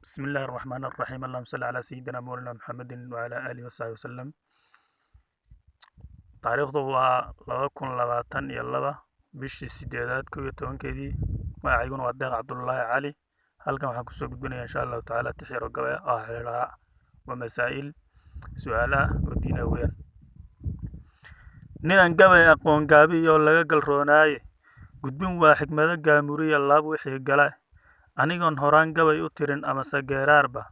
بسم الله الرحمن الرحيم اللهم صل على سيدنا مولانا محمد وعلى آله وصحبه وسلم. taariikhdu waa 2022 bishii 8aad 11keedii. magacayguna waa deeq cabdullaahi cali. halkan waxaan kusoo gudbinayaa insha allahu tacaala tixyaro gabe oo xidhaa waa masaa'il su'aalaha oo diina weyn. ninaan gabay aqoon gaabiyo laga galroonaaye gudbin waa xikmado gaamuriya laab wixii gala anigoon horaan gabay u tirin ama sageeraarba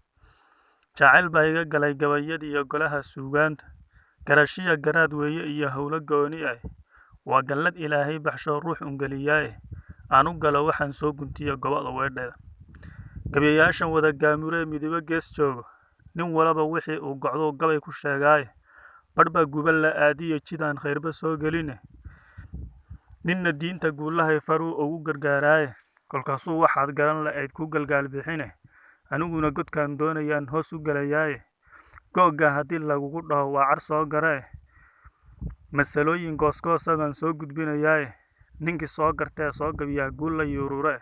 jacayl baa iga galay gabayadii iyo golaha suugaanta garashiya garaad weeye iyo howlo gooni ah waa gallad ilaahay baxsho ruux ungeliyaaye aan u galo waxaan soo guntiyo gobada weedheeda gabayaashan wada gaamuree midibo gees joogo nin walaba wixii uu gocdo gabay ku sheegaaye badh baa guba la aadiyo jidaan khayrba soo geline ninna diinta guulahay faruu ugu gargaaraaye kolkaasuu waxaad garan la'ayd ku galgaal bixine aniguna godkaan doonayaan hoos u gelayaaye googa haddii lagugu dhaho waa car soo garee masalooyin goosgoosa baan soo gudbinayaaye ninkii soo gartee soo gabiyaa guul la yuurure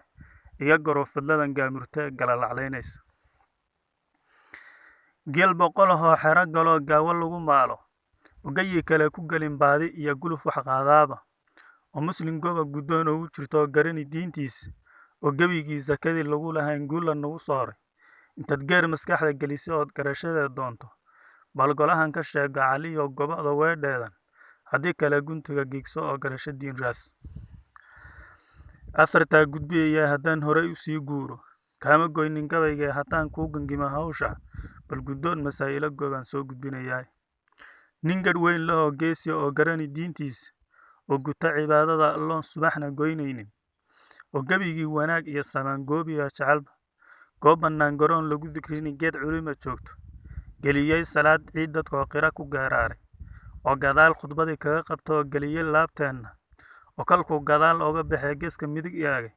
iga garo fadladan gaamurtee galalaclaynaysa geel boqolahoo xero galoo gaawo lagu maalo ogayi kale ku gelin baadi iyo guluf wax qaadaaba oo muslim goba guddoon ugu jirto garani diintiisa oo gebigiisa kadib lagu lahayn guulla nagu sooray intaad geer maskaxda gelisay ood garashadeed doonto bal golahan ka sheega caliyo gobada weedheedan haddii kale guntiga giigso oo garasho diin raas afartaa gudbiyaya haddaan horey u sii guuro kaama goynin gabaygee haddaan kuu gangimo hawsha bal guddoon masaa'ilo goobaan soo gudbinayaa nin gadh weyn lahoo geesiya oo garani diintiisa oo guta cibaadada alloon subaxna goynaynin oo gebigii wanaag iyo samaan goobiya jecelba goob bannaan garoon lagu dikrini geed culima joogto geliyey salaad ciid dadkoo qira ku geeraaray oo gadaal khudbadii kaga qabto oo geliyey laabteenna oo kalkuu gadaal ooga baxee geeska midig yaagay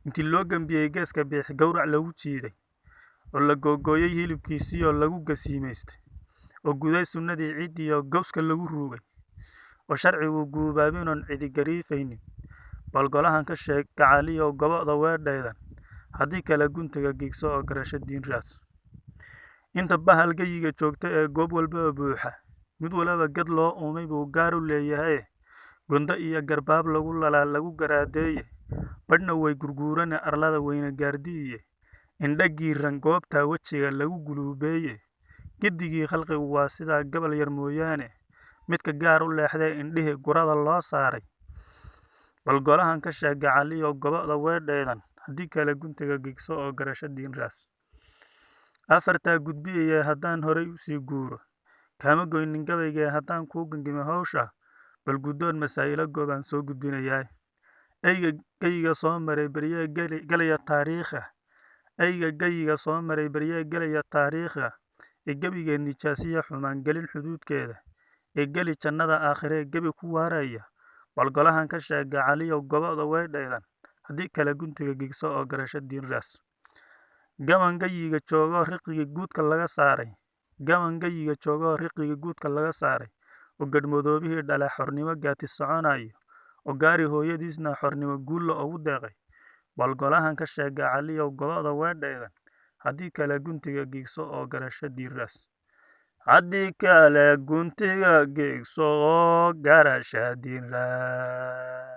intii loo gembiyey geeska biix gowrac lagu jiiday oo la googooyey hilibkiisii oo lagu gasiimaystay oo guday sunnadii ciiddiioo gowska lagu ruugay oo sharcigu guubaabinoon cidi gariifaynin bal golahan ka sheeg gacaliyo gobada weedhaydan haddii kale guntiga giigso oo garasho diin raas inta bahal geyiga joogta ee goob walbaba buuxa mid walaba ged loo uumay buu gaar u leeyahay gondo iyo garbaab lagu lalaa lagu garaadeeye badhna way gurguurane arlada weyne gaardiiye indha giiran goobtaa wejiga lagu guluubeeye gedigii khalqigu waa sidaa gabal yar mooyaane midka gaar u leexdee indhihii gurada loo saaray bal golahan ka sheeg gacaliyo gobada weedheedan haddii kale guntiga gigso oo garasho diin raas afartaa gudbiyaya haddaan horey u sii guuro kaama goynin gabaygee haddaan kuu gangimo hawsha bal guddoon masaa'ilo goobaan soo gudbinayaa eyga geyiga soo maray beryee gelaya taariikha eyga geyiga soo maray beryee gelaya taariikha ee gebigeed nijaasiya xumaan gelin xuduudkeeda ee geli jannada aakhiree gebi ku waaraya bal golahan ka sheeg gacaliyo gobada weedhaydan haddii kale guntiga gigso oo garasho diin raas gaban geyiga joogoo riqigii guudka laga saaray gaban geyiga joogoo riqigii guudka laga saaray oo gadhmadoobihii dhale xornimo gaati soconayo oo gaari hooyadiisna xornimo guulla ugu deeqay bal golahan ka sheeg gacaliyo gobada weedhaydan haddii kale guntiga gigso oo garasho diin raas haddii kale guntiga gigso oo garasho diin raas.